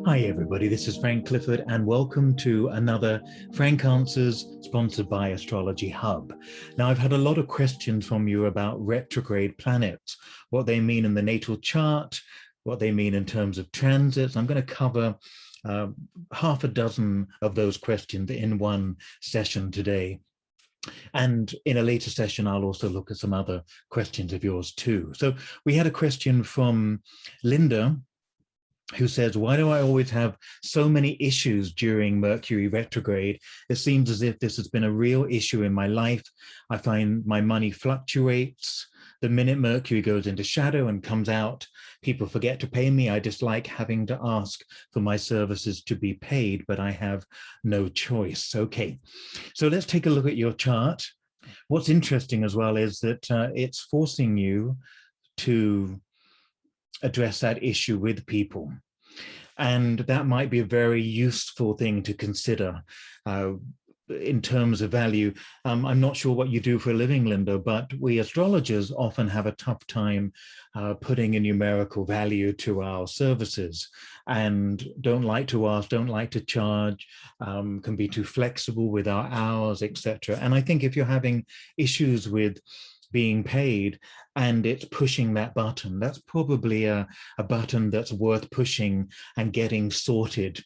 Hi everybody, this is Frank Clifford and welcome to another Frank Answers sponsored by Astrology Hub. Now I've had a lot of questions from you about retrograde planets, what they mean in the natal chart, what they mean in terms of transits. I'm going to cover half a dozen of those questions in one session today. And in a later session, I'll also look at some other questions of yours too. So we had a question from Linda, who says, why do I always have so many issues during Mercury retrograde? It seems as if this has been a real issue in my life. I find my money fluctuates. The minute Mercury goes into shadow and comes out, people forget to pay me. I dislike having to ask for my services to be paid, but I have no choice. Okay, so let's take a look at your chart. What's interesting as well is that it's forcing you to address that issue with people. And that might be a very useful thing to consider in terms of value. I'm not sure what you do for a living, Linda, but we astrologers often have a tough time putting a numerical value to our services and don't like to ask, don't like to charge, can be too flexible with our hours, etc. And I think if you're having issues with being paid and it's pushing that button, that's probably a button that's worth pushing and getting sorted.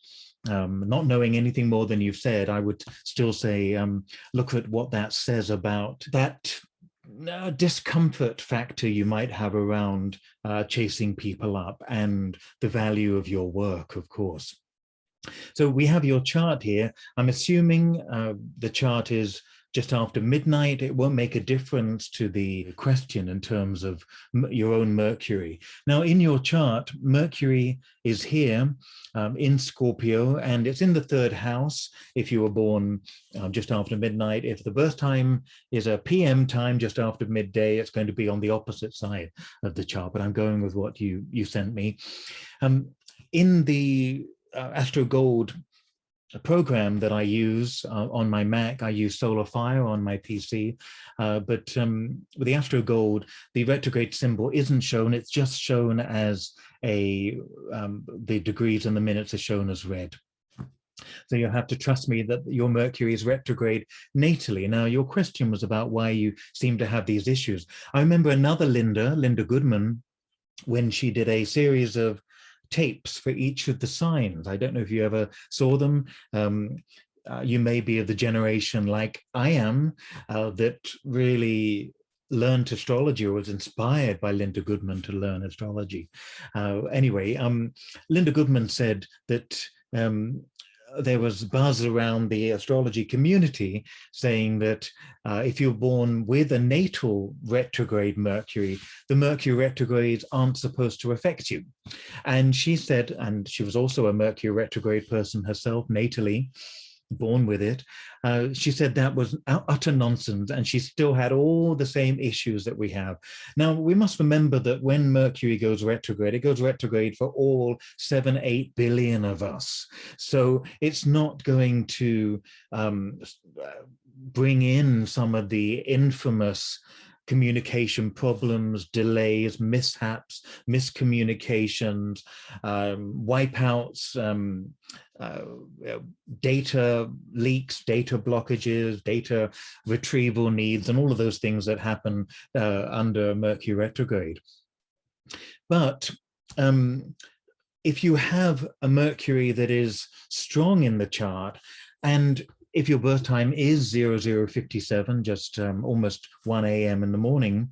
Not knowing anything more than you've said, I would still say look at what that says about that discomfort factor you might have around chasing people up and the value of your work, of course. So we have your chart here. I'm assuming the chart is just after midnight. It won't make a difference to the question in terms of your own Mercury. Now, in your chart, Mercury is here in Scorpio, and it's in the third house if you were born just after midnight. If the birth time is a PM time just after midday, it's going to be on the opposite side of the chart, but I'm going with what you sent me. In the Astro Gold program that I use on my Mac, I use Solar Fire on my PC, but with the Astro Gold, the retrograde symbol isn't shown. It's just shown as the degrees and the minutes are shown as red. So you'll have to trust me that your Mercury is retrograde natally. Now, your question was about why you seem to have these issues. I remember another Linda Goodman, when she did a series of tapes for each of the signs. I don't know if you ever saw them. You may be of the generation like I am that really learned astrology or was inspired by Linda Goodman to learn astrology. Anyway, Linda Goodman said that there was buzz around the astrology community saying that if you're born with a natal retrograde Mercury, the Mercury retrogrades aren't supposed to affect you. And she said, and she was also a Mercury retrograde person herself, natally, born with it. She said that was utter nonsense, and she still had all the same issues that we have. Now, we must remember that when Mercury goes retrograde, it goes retrograde for all 7-8 billion of us. So it's not going to bring in some of the infamous communication problems, delays, mishaps, miscommunications, wipeouts, data leaks, data blockages, data retrieval needs, and all of those things that happen under Mercury retrograde. But if you have a Mercury that is strong in the chart, and if your birth time is 0057, just almost 1 a.m. in the morning,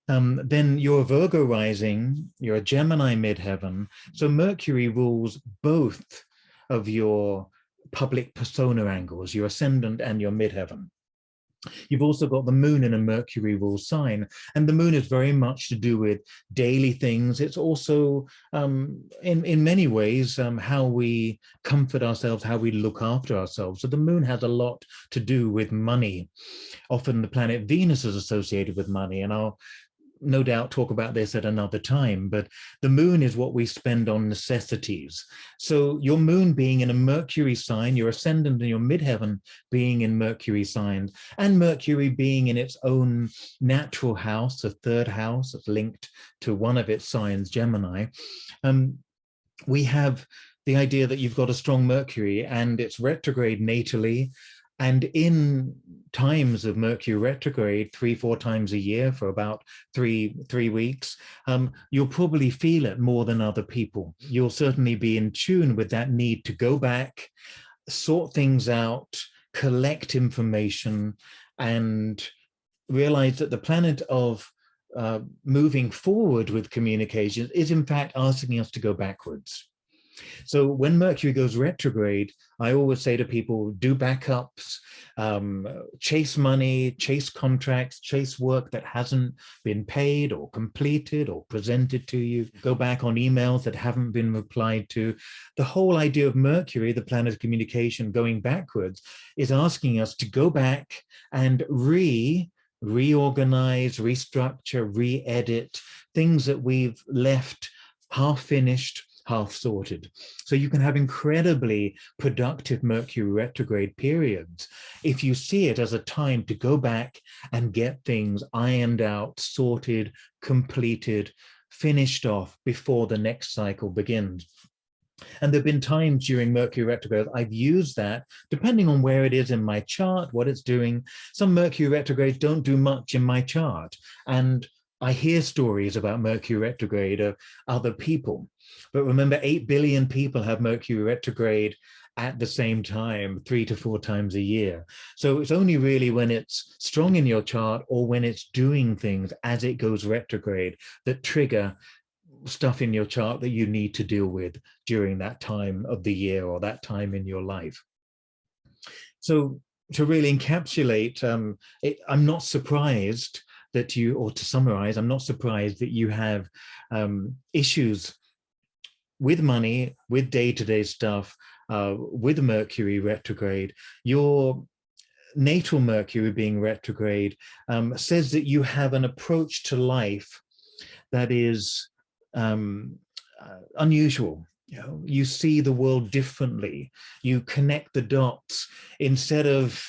then you're a Virgo rising, you're a Gemini midheaven. So Mercury rules both of your public persona angles, your ascendant and your midheaven. You've also got the moon in a Mercury rule sign, and the moon is very much to do with daily things. It's also, in many ways, how we comfort ourselves, how we look after ourselves. So the moon has a lot to do with money. Often the planet Venus is associated with money, and I'll no doubt talk about this at another time, but the moon is what we spend on necessities. So your moon being in a Mercury sign, your ascendant and your midheaven being in Mercury signs, and Mercury being in its own natural house, a third house that's linked to one of its signs, Gemini, we have the idea that you've got a strong Mercury and it's retrograde natally. And in times of Mercury retrograde, 3-4 times a year for about three weeks, you'll probably feel it more than other people. You'll certainly be in tune with that need to go back, sort things out, collect information, and realize that the planet of moving forward with communication is in fact asking us to go backwards. So when Mercury goes retrograde, I always say to people, do backups, chase money, chase contracts, chase work that hasn't been paid or completed or presented to you, go back on emails that haven't been replied to. The whole idea of Mercury, the planet of communication, going backwards, is asking us to go back and reorganize, restructure, re-edit things that we've left half finished, half sorted. So you can have incredibly productive Mercury retrograde periods if you see it as a time to go back and get things ironed out, sorted, completed, finished off before the next cycle begins. And there have been times during Mercury retrograde I've used that, depending on where it is in my chart, what it's doing. Some Mercury retrogrades don't do much in my chart. And I hear stories about Mercury retrograde of other people. But remember, 8 billion people have Mercury retrograde at the same time, 3 to 4 times a year. So it's only really when it's strong in your chart or when it's doing things as it goes retrograde that trigger stuff in your chart that you need to deal with during that time of the year or that time in your life. So to really encapsulate, I'm not surprised that you, or to summarize, I'm not surprised that you have issues with money, with day-to-day stuff, with Mercury retrograde. Your natal Mercury being retrograde says that you have an approach to life that is unusual. You see the world differently. You connect the dots. Instead of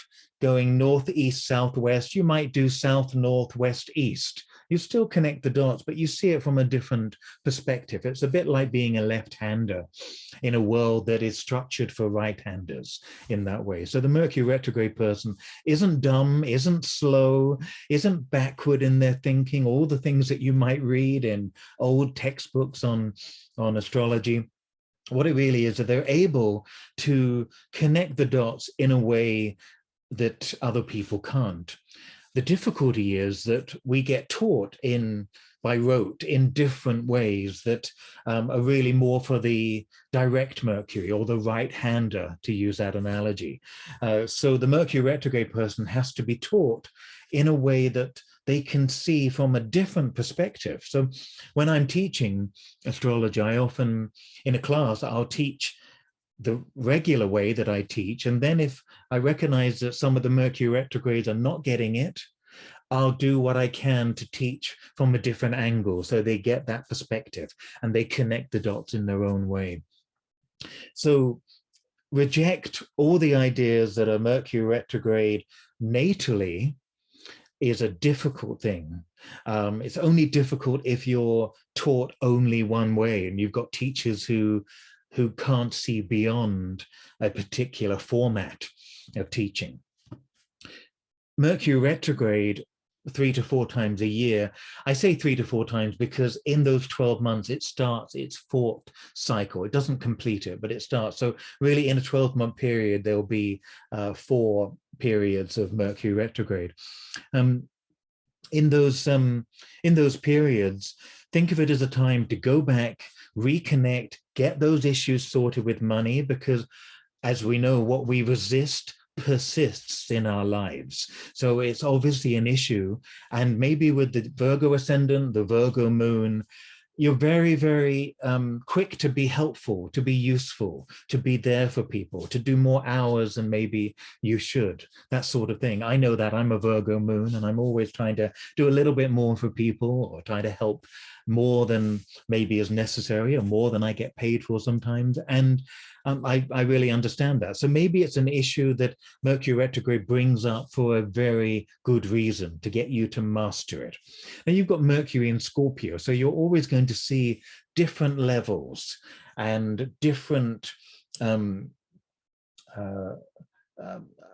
going north, east, southwest, you might do south, north, west, east. You still connect the dots, but you see it from a different perspective. It's a bit like being a left-hander in a world that is structured for right-handers in that way. So the Mercury retrograde person isn't dumb, isn't slow, isn't backward in their thinking, all the things that you might read in old textbooks on astrology. What it really is that they're able to connect the dots in a way that other people can't. The difficulty is that we get taught by rote in different ways that are really more for the direct Mercury or the right-hander, to use that analogy. So the Mercury retrograde person has to be taught in a way that they can see from a different perspective. So when I'm teaching astrology, I often, in a class, I'll teach the regular way that I teach. And then if I recognize that some of the Mercury retrogrades are not getting it, I'll do what I can to teach from a different angle so they get that perspective and they connect the dots in their own way. So reject all the ideas that are Mercury retrograde natally is a difficult thing. It's only difficult if you're taught only one way and you've got teachers who can't see beyond a particular format of teaching. Mercury retrograde 3 to 4 times a year. I say 3 to 4 times because in those 12 months, it starts its 4th cycle. It doesn't complete it, but it starts. So really in a 12-month period, there'll be 4 periods of Mercury retrograde. In those periods, think of it as a time to go back, reconnect, get those issues sorted with money, because as we know, what we resist persists in our lives. So it's obviously an issue. And maybe with the Virgo ascendant, the Virgo moon, you're very, very quick to be helpful, to be useful, to be there for people, to do more hours than maybe you should, that sort of thing. I know that I'm a Virgo moon and I'm always trying to do a little bit more for people or try to help more than maybe is necessary or more than I get paid for sometimes. And I really understand that. So maybe it's an issue that Mercury retrograde brings up for a very good reason, to get you to master it. And you've got Mercury in Scorpio, so you're always going to see different levels and different uh,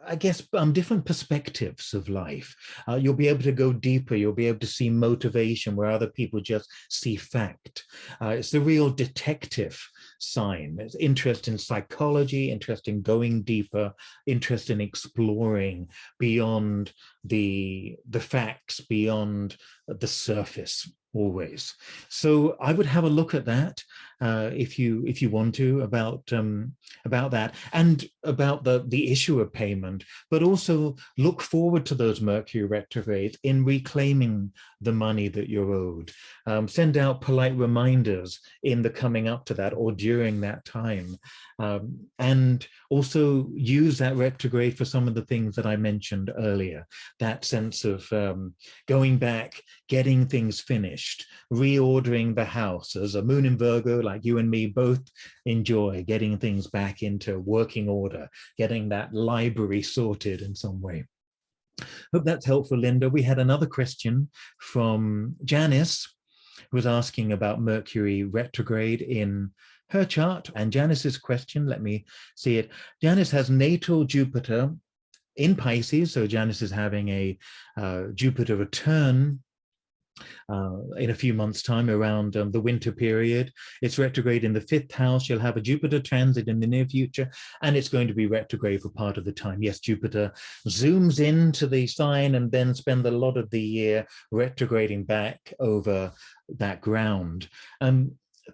I guess different perspectives of life. You'll be able to go deeper. You'll be able to see motivation where other people just see fact. It's the real detective sign. It's interest in psychology, interest in going deeper, interest in exploring beyond the facts, beyond the surface. Always. So I would have a look at that if you want to about that, and about the issue of payment, but also look forward to those Mercury retrogrades in reclaiming the money that you're owed. Send out polite reminders in the coming up to that or during that time, and also use that retrograde for some of the things that I mentioned earlier, that sense of going back, getting things finished, reordering the house. As a moon in Virgo, like you and me both enjoy getting things back into working order, getting that library sorted in some way. Hope that's helpful, Linda. We had another question from Janis, who was asking about Mercury retrograde in her chart. And Janis's question, let me see it. Janis has natal Jupiter in Pisces. So Janis is having a Jupiter return in a few months' time, around the winter period. It's retrograde in the 5th house. You'll have a Jupiter transit in the near future, and it's going to be retrograde for part of the time. Yes, Jupiter zooms into the sign and then spends a lot of the year retrograding back over that ground.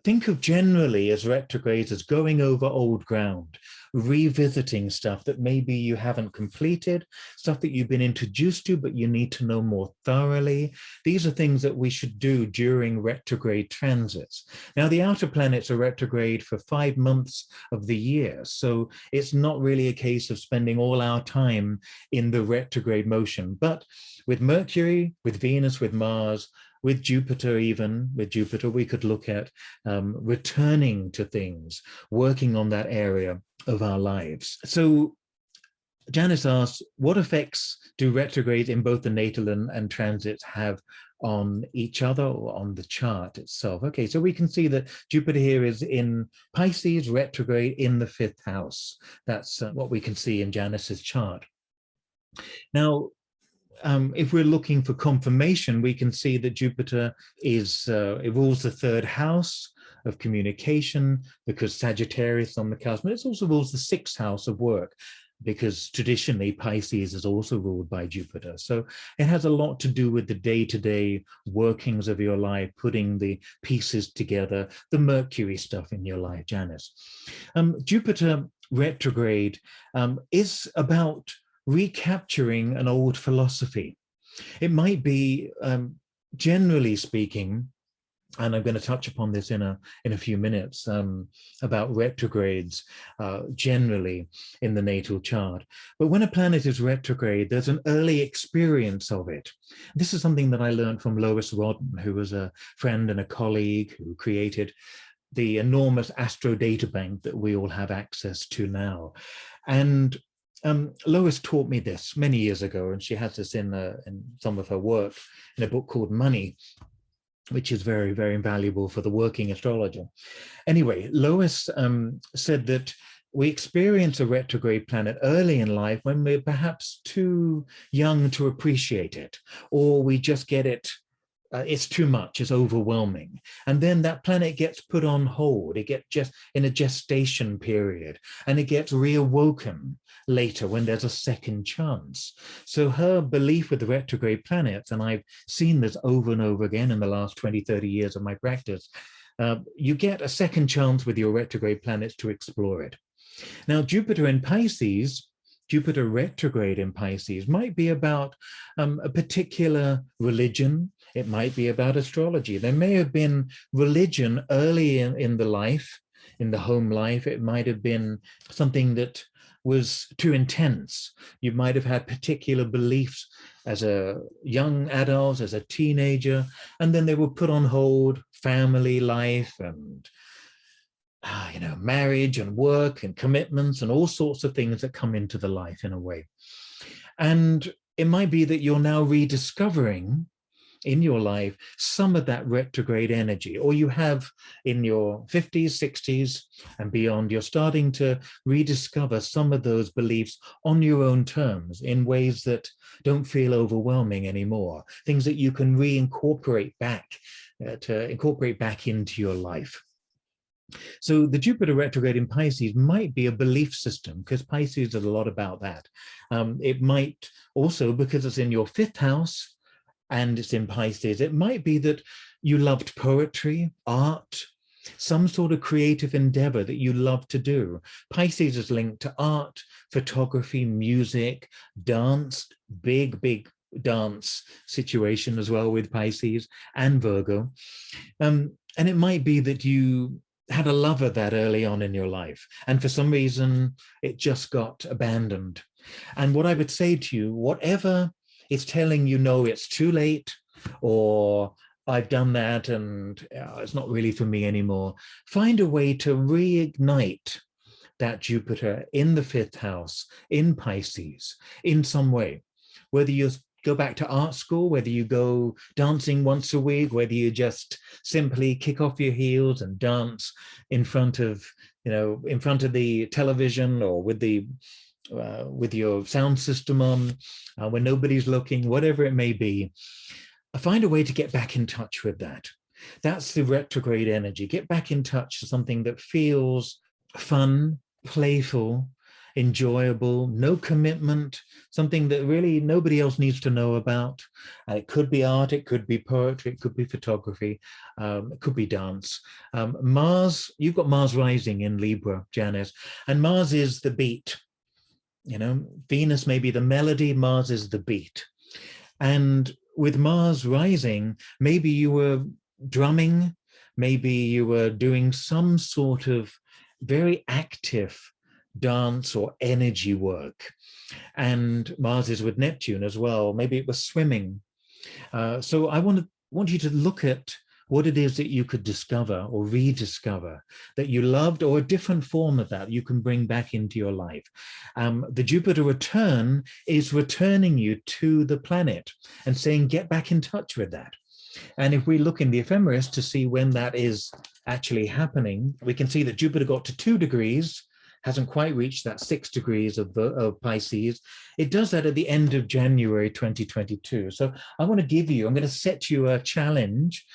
Think of generally as retrogrades as going over old ground, revisiting stuff that maybe you haven't completed, stuff that you've been introduced to, but you need to know more thoroughly. These are things that we should do during retrograde transits. Now, the outer planets are retrograde for 5 months of the year, so it's not really a case of spending all our time in the retrograde motion. But with Mercury, with Venus, with Mars, with Jupiter, we could look at returning to things, working on that area of our lives. So Janis asks, what effects do retrogrades in both the natal and transits have on each other or on the chart itself? Okay, so we can see that Jupiter here is in Pisces, retrograde in the 5th house. That's what we can see in Janis's chart. Now, if we're looking for confirmation, we can see that Jupiter it rules the 3rd house of communication, because Sagittarius on the cusp, but it also rules the 6th house of work, because traditionally Pisces is also ruled by Jupiter. So it has a lot to do with the day-to-day workings of your life, putting the pieces together, the Mercury stuff in your life, Janis. Jupiter retrograde is about recapturing an old philosophy. It might be, generally speaking, and I'm going to touch upon this in a few minutes, about retrogrades generally in the natal chart. But when a planet is retrograde, there's an early experience of it. This is something that I learned from Lois Rodden, who was a friend and a colleague who created the enormous astro data bank that we all have access to now. And Lois taught me this many years ago, and she has this in some of her work in a book called Money, which is very, very valuable for the working astrologer. Anyway, Lois said that we experience a retrograde planet early in life when we're perhaps too young to appreciate it, or we just get it. It's too much, it's overwhelming. And then that planet gets put on hold. It gets just in a gestation period, and it gets reawoken later when there's a second chance. So her belief with the retrograde planets, and I've seen this over and over again in the last 20, 30 years of my practice, you get a second chance with your retrograde planets to explore it. Now, Jupiter in Pisces, Jupiter retrograde in Pisces might be about a particular religion. It might be about astrology. There may have been religion early in the life, in the home life. It might have been something that was too intense. You might have had particular beliefs as a young adult, as a teenager, and then they were put on hold, family life and marriage and work and commitments and all sorts of things that come into the life in a way. And it might be that you're now rediscovering in your life some of that retrograde energy, or you have in your 50s, 60s and beyond, you're starting to rediscover some of those beliefs on your own terms in ways that don't feel overwhelming anymore, things that you can reincorporate back, to incorporate back into your life. So the Jupiter retrograde in Pisces might be a belief system, because Pisces is a lot about that. It might also, because it's in your 5th house and it's in Pisces, it might be that you loved poetry, art, some sort of creative endeavor that you love to do. Pisces is linked to art, photography, music, dance, big dance situation as well with Pisces and Virgo. And it might be that you had a love of that early on in your life, and for some reason it just got abandoned. And what I would say to you, whatever is telling you, no, it's too late, or I've done that and it's not really for me anymore, find a way to reignite that Jupiter in the 5th house, in Pisces, in some way. Whether you go back to art school, whether you go dancing once a week, whether you just simply kick off your heels and dance in front of, in front of the television, or with your sound system on, when nobody's looking, whatever it may be, find a way to get back in touch with that. That's the retrograde energy. Get back in touch to something that feels fun, playful, enjoyable, no commitment, something that really nobody else needs to know about. It could be art, it could be poetry, it could be photography, it could be dance. Mars, you've got Mars rising in Libra, Janis, and Mars is the beat. Venus may be the melody, Mars is the beat. And with Mars rising, maybe you were drumming, maybe you were doing some sort of very active dance or energy work. And Mars is with Neptune as well. Maybe it was swimming. So I want you to look at what it is that you could discover or rediscover that you loved, or a different form of that you can bring back into your life. The Jupiter return is returning you to the planet and saying, get back in touch with that. And if we look in the ephemeris to see when that is actually happening, we can see that Jupiter got to 2 degrees, hasn't quite reached that 6 degrees of Pisces. It does that at the end of January 2022. So I'm going to set you a challenge,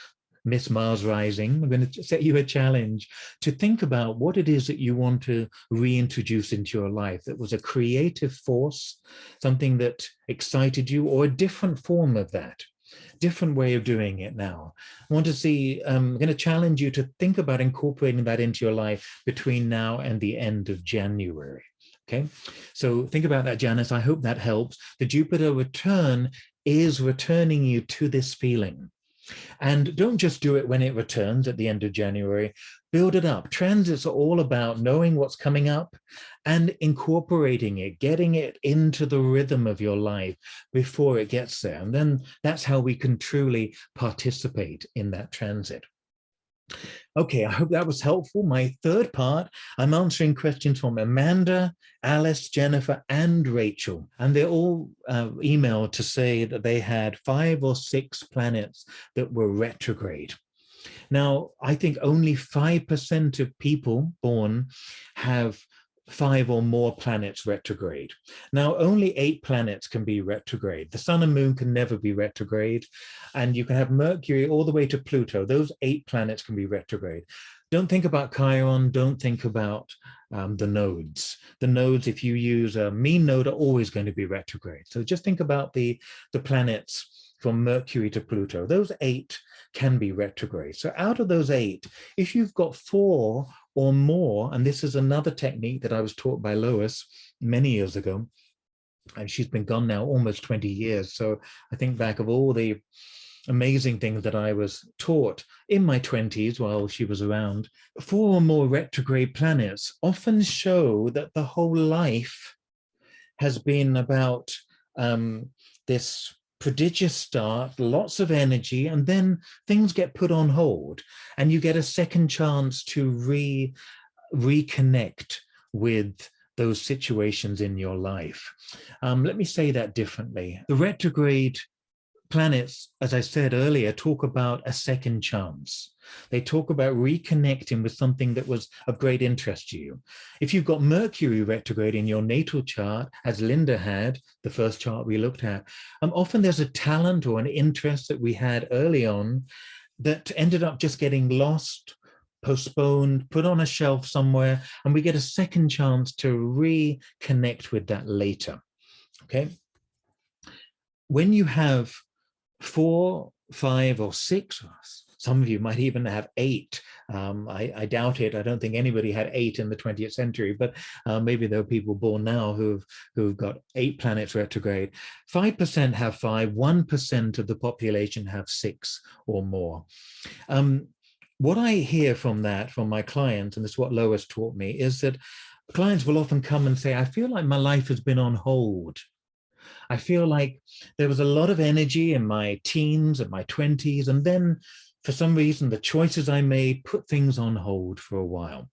Miss Mars rising. I'm going to set you a challenge to think about what it is that you want to reintroduce into your life that was a creative force, something that excited you, or a different form of that, different way of doing it now. I want to see, I'm going to challenge you to think about incorporating that into your life between now and the end of January. Okay, so think about that, Janis. I hope that helps. The Jupiter return is returning you to this feeling. And don't just do it when it returns at the end of January. Build it up. Transits are all about knowing what's coming up and incorporating it, getting it into the rhythm of your life before it gets there. And then that's how we can truly participate in that transit. Okay, I hope that was helpful. My third part, I'm answering questions from Amanda, Alice, Jennifer, and Rachel. And they're all emailed to say that they had 5 or 6 planets that were retrograde. Now, I think only 5% of people born have 5 or more planets retrograde. Now, only 8 planets can be retrograde. The sun and moon can never be retrograde. And you can have Mercury all the way to Pluto. Those 8 planets can be retrograde. Don't think about Chiron. Don't think about the nodes. The nodes, if you use a mean node, are always going to be retrograde. So just think about the planets from Mercury to Pluto. Those 8 can be retrograde. So out of those 8, if you've got 4 or more, and this is another technique that I was taught by Lois many years ago, and she's been gone now almost 20 years. So I think back of all the amazing things that I was taught in my 20s while she was around. 4 or more retrograde planets often show that the whole life has been about this prodigious start, lots of energy, and then things get put on hold and you get a second chance to reconnect with those situations in your life. Let me say that differently. The retrograde planets, as I said earlier, talk about a second chance. They talk about reconnecting with something that was of great interest to you. If you've got Mercury retrograde in your natal chart, as Linda had, the first chart we looked at, often there's a talent or an interest that we had early on that ended up just getting lost, postponed, put on a shelf somewhere, and we get a second chance to reconnect with that later. Okay. When you have 4, 5, or 6, some of you might even have 8. I doubt it. I don't think anybody had 8 in the 20th century, but maybe there are people born now who've got 8 planets retrograde. 5% have 5, 1% of the population have 6 or more. What I hear from my clients, and this is what Lois taught me, is that clients will often come and say, I feel like my life has been on hold. I feel like there was a lot of energy in my teens and my 20s, and then for some reason, the choices I made put things on hold for a while.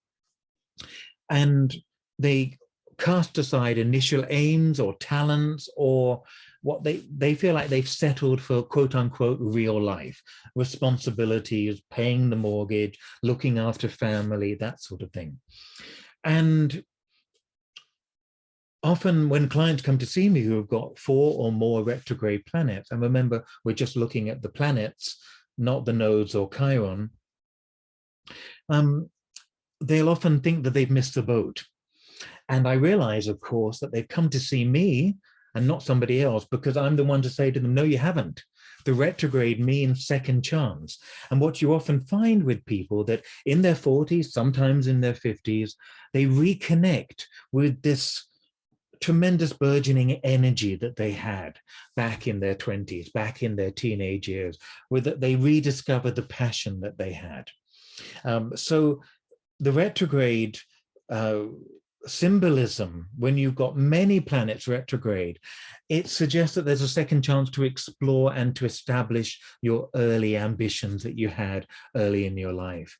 And they cast aside initial aims or talents or what they feel like they've settled for, quote unquote, real life, responsibilities, paying the mortgage, looking after family, that sort of thing. And often when clients come to see me who have got 4 or more retrograde planets, and remember, we're just looking at the planets, not the nodes or Chiron, they'll often think that they've missed the boat. And I realize, of course, that they've come to see me and not somebody else, because I'm the one to say to them, no, you haven't. The retrograde means second chance. And what you often find with people that in their 40s, sometimes in their 50s, they reconnect with this tremendous burgeoning energy that they had back in their 20s, back in their teenage years, where they rediscover the passion that they had. So the retrograde symbolism, when you've got many planets retrograde, it suggests that there's a second chance to explore and to establish your early ambitions that you had early in your life.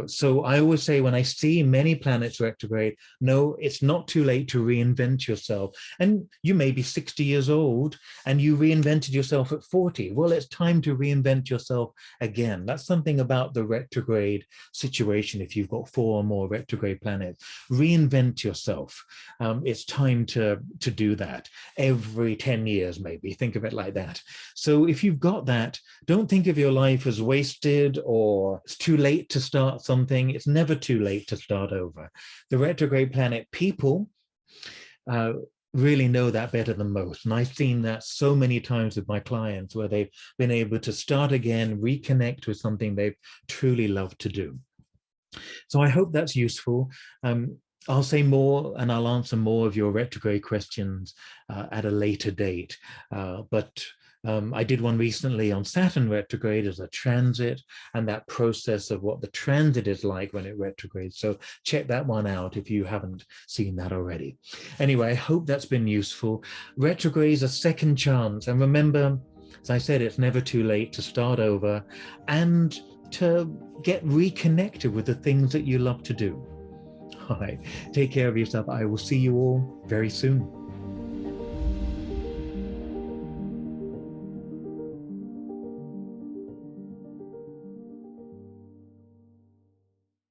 So I always say when I see many planets retrograde, no, it's not too late to reinvent yourself. And you may be 60 years old and you reinvented yourself at 40. Well, it's time to reinvent yourself again. That's something about the retrograde situation. If you've got 4 or more retrograde planets, reinvent yourself. It's time to do that every 10 years, maybe. Think of it like that. So if you've got that, don't think of your life as wasted or it's too late to start something. It's never too late to start over. The retrograde planet people really know that better than most. And I've seen that so many times with my clients where they've been able to start again, reconnect with something they've truly loved to do. So I hope that's useful. I'll say more and I'll answer more of your retrograde questions at a later date. But I did one recently on Saturn retrograde as a transit and that process of what the transit is like when it retrogrades. So check that one out if you haven't seen that already. Anyway, I hope that's been useful. Retrograde is a second chance. And remember, as I said, it's never too late to start over and to get reconnected with the things that you love to do. All right, take care of yourself. I will see you all very soon.